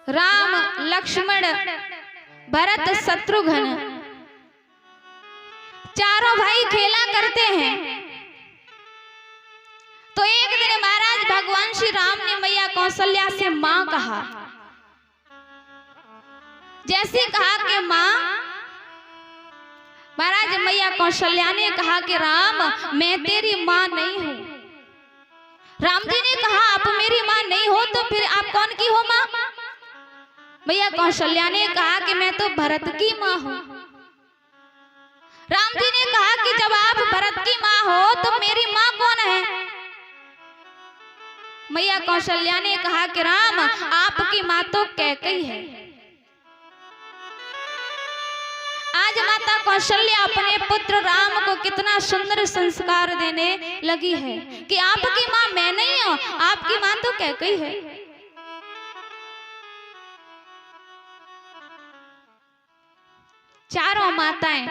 राम लक्ष्मण भरत शत्रुघ्न चारों भाई खेला करते हैं। तो एक दिन महाराज भगवान श्री राम ने मैया कौशल्या से मां कहा। जैसे कहा कि मां, महाराज मैया कौशल्या ने कहा कि राम मैं तेरी मां नहीं हूं। राम जी ने कहा आप मेरी मां नहीं हो तो फिर आप कौन की हो मां? मैया कौशल्या ने कहा कि मैं तो भरत की मां हूं। राम जी ने कहा कि जब आप भरत की मां हो तो मेरी मां कौन है? मैया कौशल्या ने कहा कि राम आपकी मां तो कैकेयी है। आज माता कौशल्या अपने पुत्र राम को कितना सुंदर संस्कार देने लगी है कि आपकी मां मैं नहीं हूं, आपकी मां तो कैकेयी है। चारों माताएं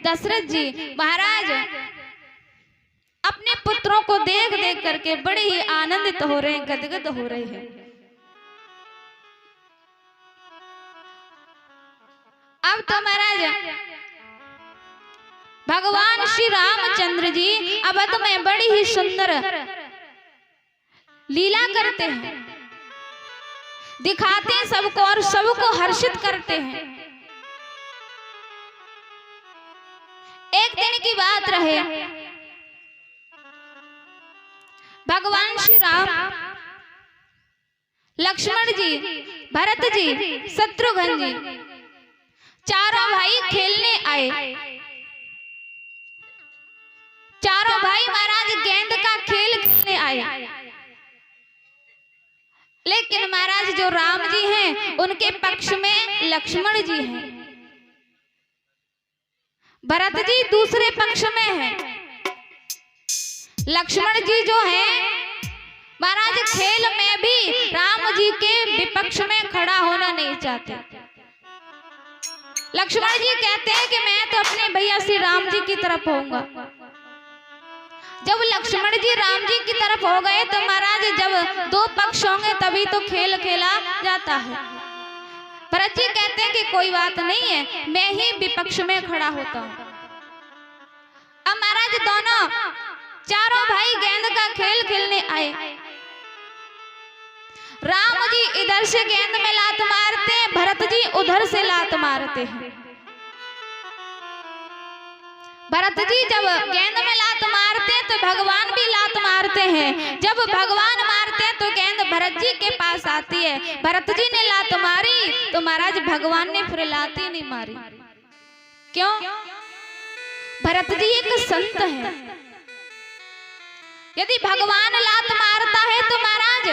दशरथ जी महाराज अपने पुत्रों को देख देख करके बड़े ही आनंदित हो रहे हैं, गदगद हो रहे हैं। अब तो महाराज भगवान श्री रामचंद्र जी अवध में बड़ी ही सुंदर लीला करते हैं, दिखाते हैं सबको और सबको हर्षित करते हैं। एक दिन की बात रहे, भगवान श्री राम लक्ष्मण जी भरत जी शत्रुघ्न जी चारों भाई खेलने आए। चारों भाई महाराज गेंद का खेल खेलने आए, लेकिन महाराज जो राम जी हैं उनके पक्ष में लक्ष्मण जी हैं, भरत जी दूसरे पक्ष में हैं। लक्ष्मण जी जो हैं महाराज खेल में भी राम जी के विपक्ष में खड़ा होना नहीं चाहते। लक्ष्मण जी कहते हैं कि मैं तो अपने भैया श्री राम जी की तरफ होऊंगा। जब लक्ष्मण जी राम जी की तरफ हो गए तो महाराज जब दो पक्ष होंगे तभी तो खेल खेला जाता है। भरत जी कहते हैं कि कोई बात नहीं है, मैं ही विपक्ष में खड़ा होता हूं। अब महाराज दोनों चारों भाई गेंद का खेल खेलने आए। राम जी इधर से गेंद में लात मारते हैं, भरत जी उधर से लात मारते हैं। भरत जी जब गेंद में लात मारते हैं तो भगवान भी लात मारते हैं। जब भगवान मारते हैं तो गेंद भरत जी के पास आती है। भरत जी ने लात मारी तो महाराज भगवान ने फिर लात ही नहीं मारी। क्यों? भरत जी एक संत है। यदि भगवान लात मारता है तो महाराज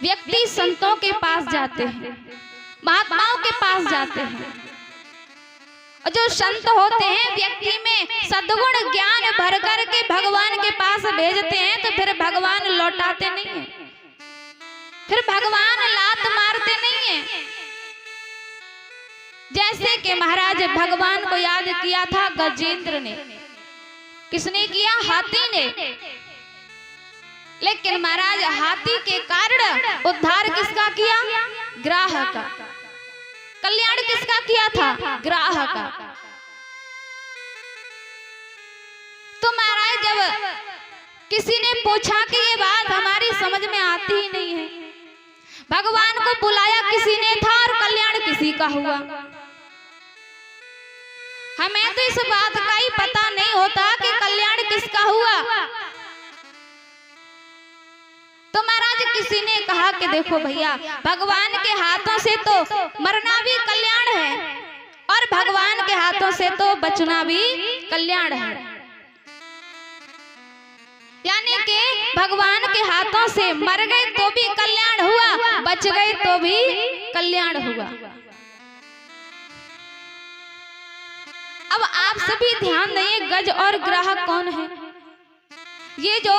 व्यक्ति संतों के पास जाते हैं, महात्माओं के पास जाते हैं। और जो संत होते हैं व्यक्ति में सद्गुण ज्ञान भर कर के भगवान के पास भेजते हैं तो फिर भगवान लौटाते नहीं है, फिर भगवान लात मारते नहीं है। जैसे कि महाराज भगवान को याद किया था गजेंद्र ने। किसने किया? हाथी ने। लेकिन महाराज हाथी के कारण उद्धार किसका किया? ग्राह का। कल्याण किसका किया था? ग्राह का। तो महाराज जब किसी ने पूछा कि ये बात हमारी समझ में आती ही नहीं है, भगवान को बुलाया किसी ने था और कल्याण किसी का हुआ। हमें तो इस बात का ही पता नहीं होता कि कल्याण किसका हुआ। तो महाराज किसी ने कहा कि देखो भैया, भगवान के हाथों से तो मरना भी कल्याण है और भगवान के हाथों से तो बचना भी कल्याण है। यानी कि भगवान के हाथों से मर गए तो भी कल्याण हुआ, बच गए तो भी कल्याण हुआ। अब आप सभी ध्यान देंगे, गज और ग्राह कौन है? ये जो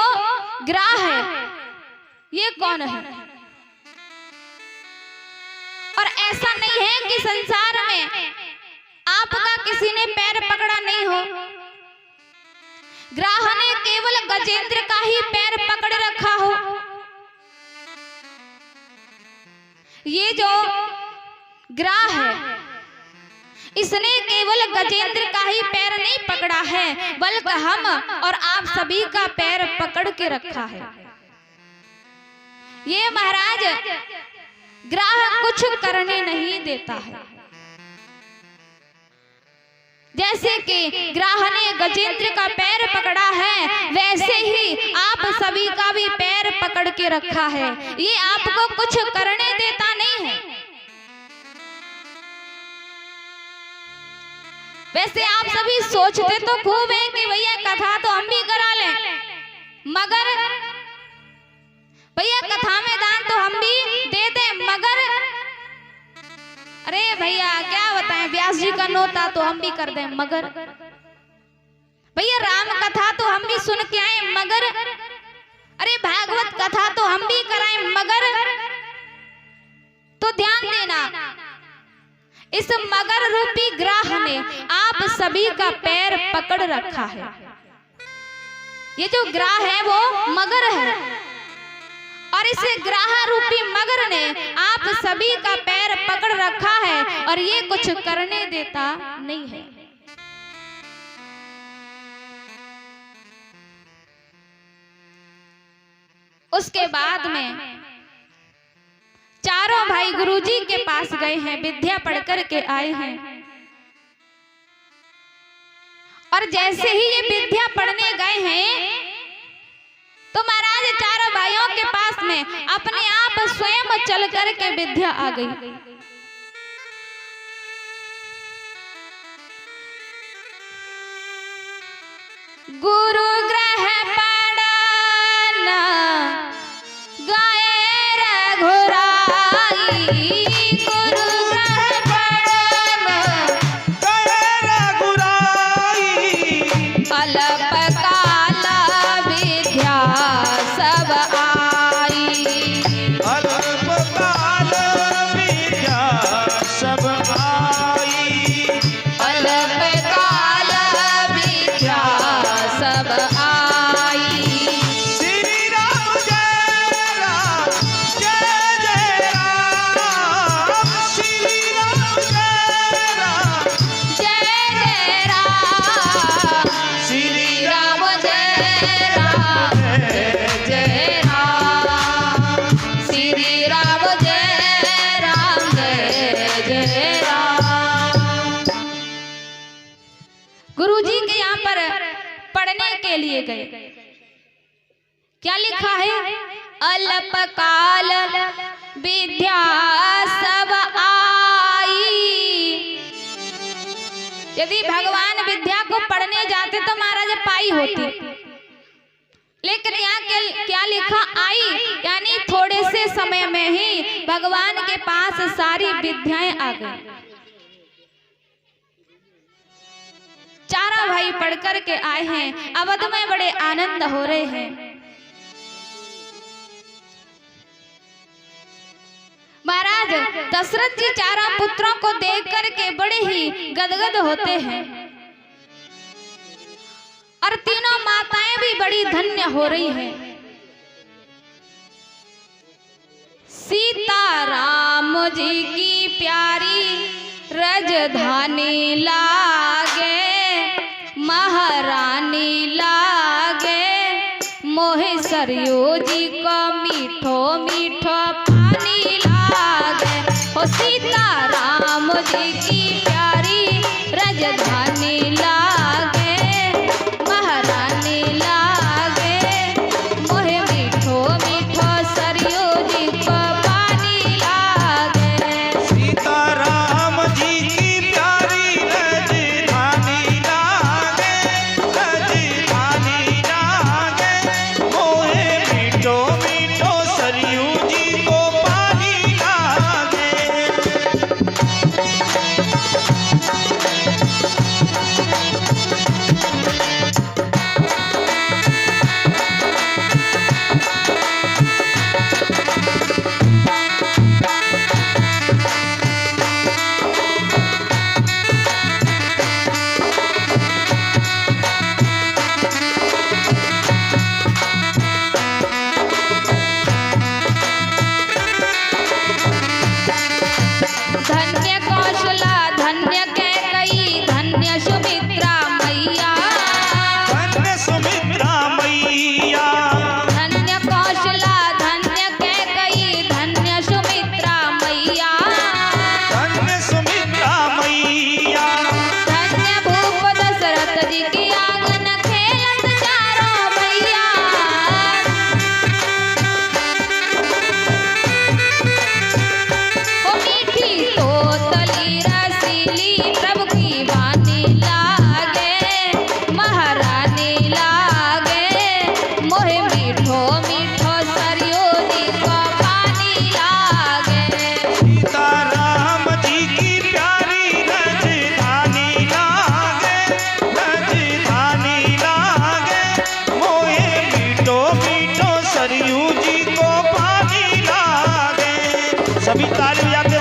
ग्राह है ये कौन है? और ऐसा नहीं है कि संसार में आपका किसी ने पैर पकड़ा नहीं हो। ग्राह ने केवल गजेंद्र का ही पैर पकड़ रखा हो। ये जो ग्राह है इसने केवल गजेंद्र का ही पैर नहीं पकड़ा है, बल्कि हम और आप सभी का पैर पकड़ के रखा है। ये महाराज ग्राह कुछ करने नहीं देता है। जैसे कि ग्राह ने गजेंद्र का पैर पकड़ा है, वैसे ही आप सभी का भी पैर पकड़ के रखा है। ये आपको कुछ करने देता नहीं है। वैसे आप सभी सोचते तो खूब है कि भैया कथा तो हम भी करा लें, मगर भैया कथा में दान तो हम भी दे दें, मगर अरे भैया क्या बताएं, व्यास जी का नोता तो हम भी कर दें, मगर भैया राम कथा तो हम भी सुन के आए, मगर अरे भागवत कथा तो हम भी कराएं, मगर तो ध्यान देना, इस मगर रूपी ग्राह ने आप सभी का पैर पकड़ रखा है। ये जो ग्राह है वो मगर है, और इस ग्राह रूपी मगर ने आप सभी का पैर पकड़ रखा है, और ये कुछ करने देता नहीं है। उसके बाद में चारों भाई गुरुजी के पास गए हैं, विद्या पढ़ कर के आए हैं, और जैसे ही ये विद्या पढ़ने गए हैं तो महाराज चारों भाइयों के पास में अपने आप स्वयं चल कर के विद्या आ गई। गुरु ग्रह पढ़ना गाए रघुराई, गुरु ग्रह पढ़ना गाए रघुराई, अल्पकाल विद्या सब आई, अल्पकाल विद्या सब आई, अल्पकाल विद्या सब आई। श्री राम जय राम जय जय राम, श्री राम जय राम जय जय राम, श्री राम जय राम जय जय राम, श्री राम जय राम जय जय राम। गुरुजी के यहाँ पर पढ़ने के लिए गए, क्या लिखा है? अल्पकाल विद्या सब आई। यदि भगवान विद्या को पढ़ने जाते तो महाराज पाई होती, लेकिन यहाँ क्या लिखा? आई, यानी थोड़े से समय में ही भगवान के पास सारी विद्याएं आ गई। चारा भाई पढ़ कर के आए हैं, अवध में बड़े आनंद हो रहे हैं। महाराज दशरथ जी चारों पुत्रों को देख कर के बड़े ही गदगद होते हैं, और तीनों माताएं भी बड़ी धन्य हो रही हैं। सीता राम जी की प्यारी राजधानी लागे, महारानी लागे, मोहे सरयू जी को मीठो मीठो पानी लागे। हो सीता राम जी की प्यारी राजधानी लागे, महारानी लागे, मोहे मीठो मीठो सरयू जी को पानी लागे। सीता राम जी की प्यारी राजधानी लागे, राजधानी लागे, मोहे मीठो मीठो सरयू जी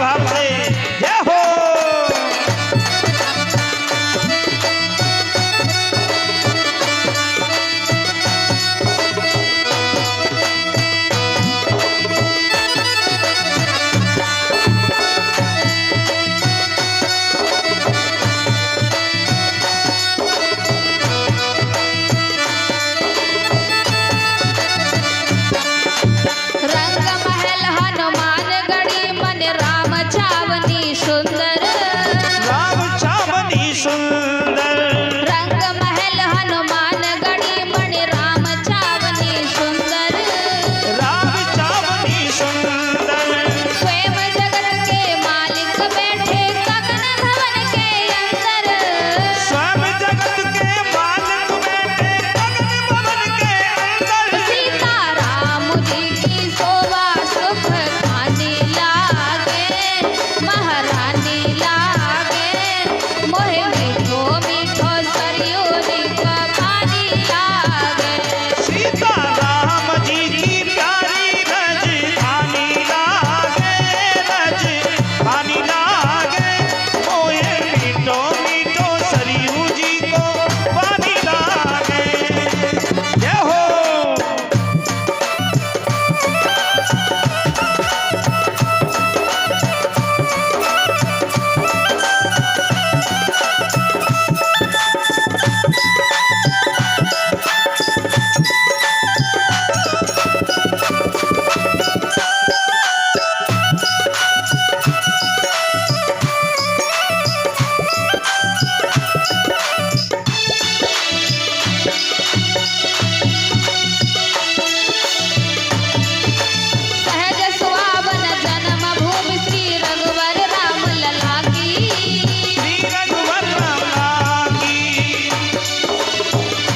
भाव से जय हो। रंग महल हनुमान गढ़ी मन राम छावनी सुंदर। राम छावनी सुंदर। रंग महल हनुमान गढ़ी मन राम छावनी सुंदर। राम छावनी सुंदर। स्वयं जगत के मालिक बैठे गगन भवन के अंदर। स्वयं जगत के मालिक बैठे गगन भवन के अंदर। सीता राम जी की शोभा सुख खाने लागे महारानी लागे। मोहे मीठो मीठो सरयू जी का पानी लागे। सीता राम जी की प्यारी राजधानी लागे राजधानी लागे। मोहे मीठो मीठो सरयू जी को पानी लागे। जय हो। सहज सुहावन जन्म भूमि श्री रघुवर राम लला की। श्री रघुवर राम की।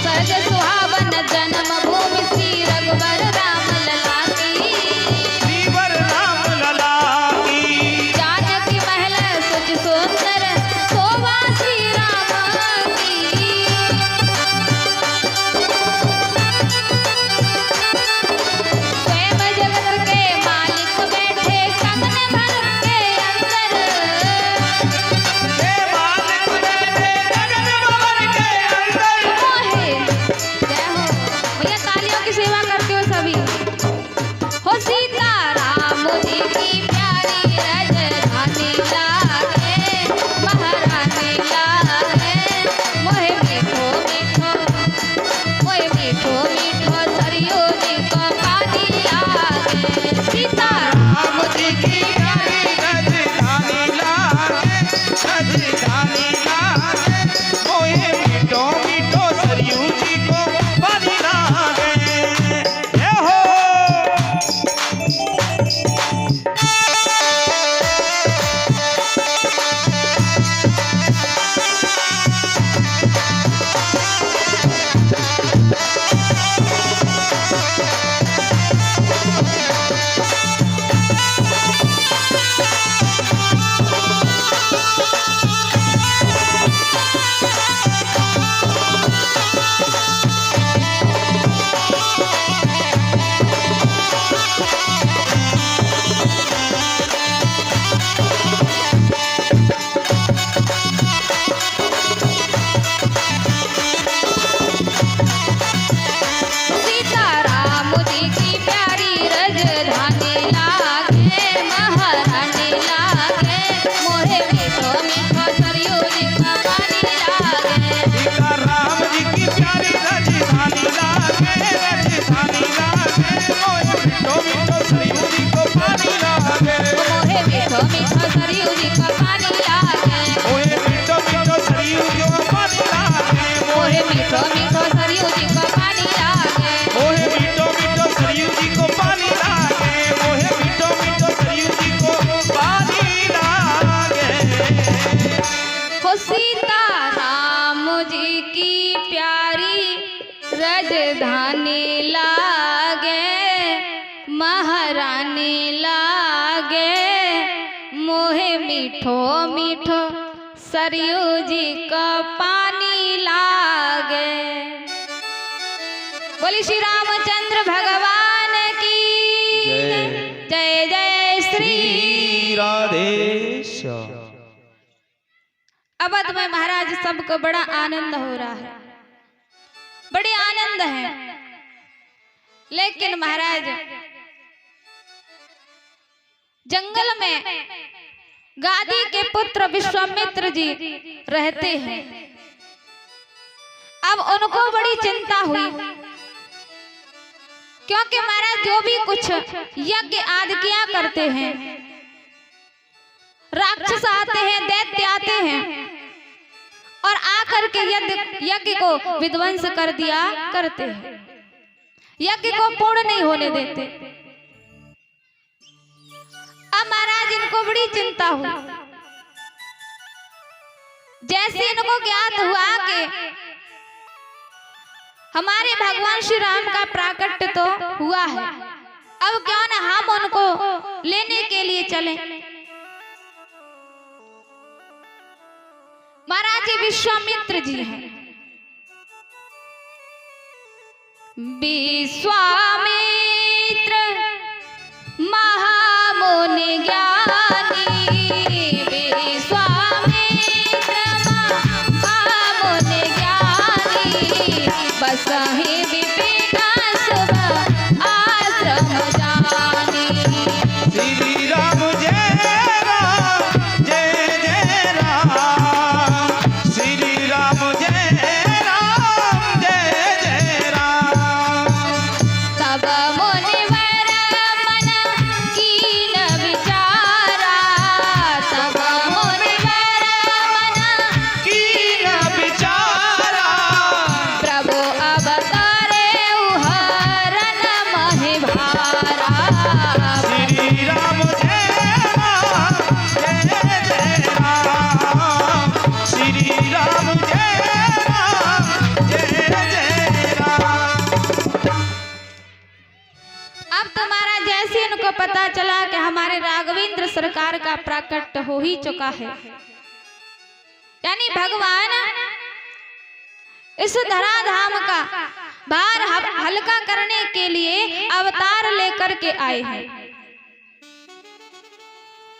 सहज सुहावन जन्म भूमि श्री रघुवर राम लला की। श्रीवर राम लला की। जानकी महल सुच सुंदर शोभा श्री राम की। स्वयं जगत के मालिक बैठे गगन भवन के अंदर। हे मालिक बैठे गगन भवन के अंदर। मोहे जय हो। भैया तालियों की सेवा करते हो सभी। हो सीता राम जी की प्यारी राजधानी लागे महारानी लागे। मोहे मीठो मीठो मोहे मीठो मीठो सरयू जी को पानी लागे। सीता राम जी की प्यारी राजधानी लागे राजधानी लागे। मोहे मीठो मीठो सरयू जी को पानी लागे। जय हो। सीता राम जी की प्यारी राजधानी लागे महारानी लागे। मोहे मीठो मीठो सरयू जी का पानी लागे। सीता राम जी की प्यारी राजधानी लागे राजधानी लागे। मोहे मीठो मीठो सरयू जी को पानी लागे। मोहे मीठो मीठो सरयू जी का पानी लागे। मोहे मीठो मीठो सरयू जी को पानी लागे। मोहे मीठो मीठो सरयू जी का पानी लागे। मोहे मीठो मीठो सरयू जी को पानी लागे। मोहे मीठो मीठो सरयू जी को पानी लागे। हो सीता राम जी की प्यारी राजधानी लागे महारानी लागे। मोहे मीठो मीठो सरयू जी का पानी लागे। बोली श्री रामचंद्र भगवान की जय। जय जय श्री राधे। अवध में महाराज सबको बड़ा आनंद हो रहा है, बड़े आनंद है। लेकिन महाराज जंगल में गादी के पुत्र विश्वामित्र जी रहते हैं। अब उनको बड़ी चिंता हुई, क्योंकि महाराज जो भी कुछ यज्ञ आदि किया करते हैं, राक्षस आते हैं, दैत्य आते हैं और आकर के यज्ञ को विध्वंस कर दिया करते हैं, यज्ञ को पूर्ण नहीं होने देते। अब महाराज इनको बड़ी चिंता हुई। जैसे इनको ज्ञात हुआ कि हमारे भगवान श्री राम का प्राकट्य तो हुआ है, अब क्यों ना हम उनको लेने के लिए चलें। महाराज विश्वामित्र जी हैं। विश्वामित्र महामुनि ज्ञानी, विश्वामित्र महामुनि ज्ञानी, बसहि विपिन शुभ आश्रम जानी। श्री राम जय राम जय जय राम, श्री राम जय राम जय जय राम। तब मुनिवर मन कीन विचारा, तब मुनिवर मन कीन विचारा, प्रभु अवतारे हरण महि भारा। श्री राम जय राम, श्री राम जय राम जय राम। अब तुम्हारा जैसे इनको पता चला कि हमारे राघवेंद्र सरकार का प्राकट्य हो ही चुका है, यानी भगवान इस धराधाम का भार हल्का करने के लिए अवतार लेकर के आए हैं।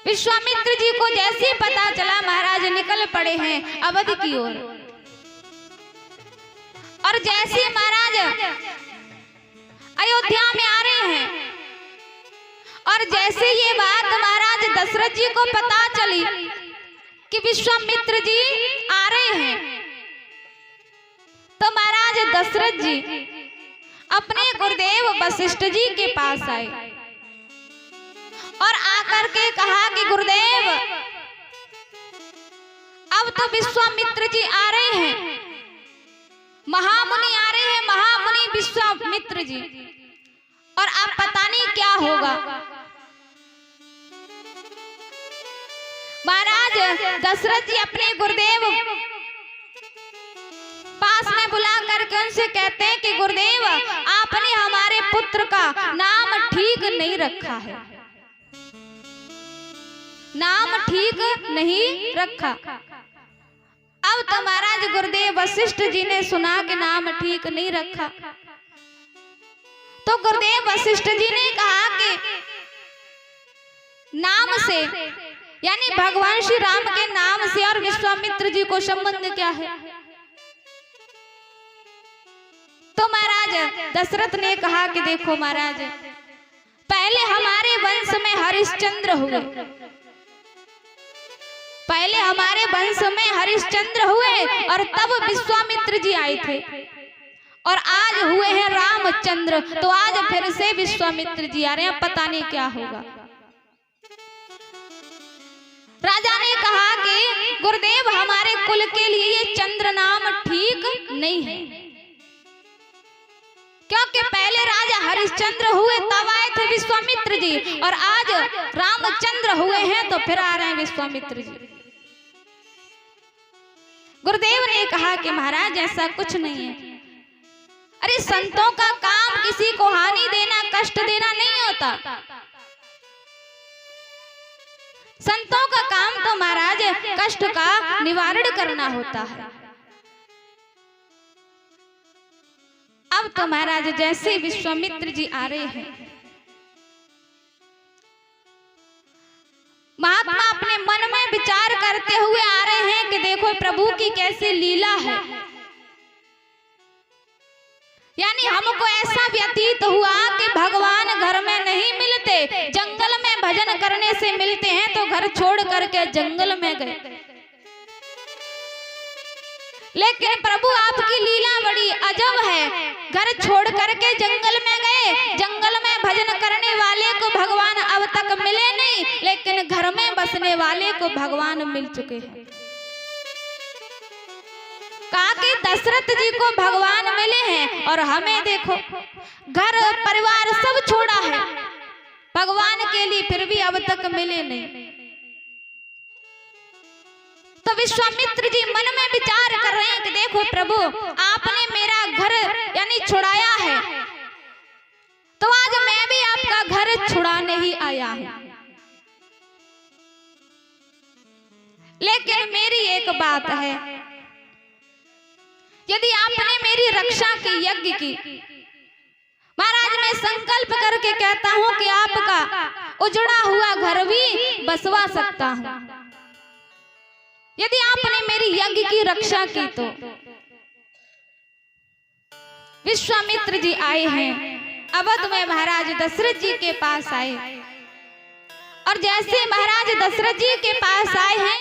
विश्वामित्र जी को जैसे पता चला, महाराज निकल पड़े हैं अवध की ओर। और जैसे महाराज अयोध्या में आ रहे हैं और जैसे ये बात महाराज दशरथ जी को पता चली कि विश्वामित्र जी आ रहे हैं, तो महाराज दशरथ जी अपने गुरुदेव वशिष्ठ जी के पास आए और आकर के कहा कि गुरुदेव, अब तो विश्वामित्र जी आ रहे हैं, महामुनि आ रहे हैं, महामुनि विश्वामित्र जी, और अब पता नहीं क्या होगा। महाराज दशरथ जी अपने गुरुदेव पास में बुला करके उनसे कहते हैं कि गुरुदेव, आपने हमारे पुत्र का नाम ठीक नहीं रखा है, नाम ठीक नहीं रखा। अब तो महाराज गुरुदेव वशिष्ठ जी ने सुना कि नाम ठीक नहीं रखा, तो गुरुदेव वशिष्ठ जी ने कहा कि नाम से, यानी भगवान श्री राम के नाम से और विश्वामित्र जी को संबंध क्या है। तो महाराज दशरथ ने कहा कि देखो महाराज, पहले हमारे वंश में हरिश्चंद्र हुए, पहले हमारे वंश में हरिश्चंद्र हुए और तब विश्वामित्र जी आए थे, और आज हुए हैं रामचंद्र, तो आज फिर से विश्वामित्र जी आ रहे हैं, पता नहीं क्या होगा। राजा ने कहा कि गुरुदेव, हमारे कुल के लिए ये चंद्र नाम ठीक नहीं है, क्योंकि पहले राजा हरिश्चंद्र हुए तब आए थे विश्वामित्र जी, और आज रामचंद्र हुए हैं तो फिर आ रहे हैं विश्वामित्र जी। गुरुदेव ने कहा कि महाराज ऐसा कुछ नहीं है, अरे संतों का काम किसी को हानि देना, कष्ट देना नहीं होता। संतों का काम तो महाराज कष्ट का निवारण करना होता है। अब तो महाराज जैसे विश्वामित्र जी आ रहे हैं, महात्मा अपने मन में विचार करते हुए आ रहे हैं कि देखो प्रभु की कैसी लीला है। यानी हमको ऐसा व्यतीत हुआ कि भगवान घर में नहीं मिलते, जंगल में भजन करने से मिलते हैं, तो घर छोड़ करके जंगल में गए। लेकिन प्रभु आपकी लीला बड़ी अजब है, घर छोड़ करके जंगल में गए, जंगल में भजन करने वाले को भगवान अब तक मिले नहीं, लेकिन घर में बसने वाले को भगवान मिल चुके हैं। कहा कि दशरथ जी को भगवान मिले हैं और हमें देखो घर परिवार सब छोड़ा है भगवान के लिए, फिर भी अब तक मिले नहीं। तो विश्वामित्र जी मन में विचार कर रहे हैं कि देखो प्रभु आपने मेरा घर यानी छुड़ाया है, तो आज मैं भी आपका घर छुड़ाने ही आया हूं। लेकिन मेरी एक बात है, यदि आपने मेरी रक्षा की, यज्ञ की, महाराज मैं संकल्प करके कहता हूं कि आपका उजड़ा हुआ घर भी बसवा सकता हूं, यदि आपने मेरी यज्ञ की रक्षा की तो। विश्वामित्र जी आए हैं अवध में, महाराज दशरथ जी के पास आए, और जैसे महाराज दशरथ जी के पास आए हैं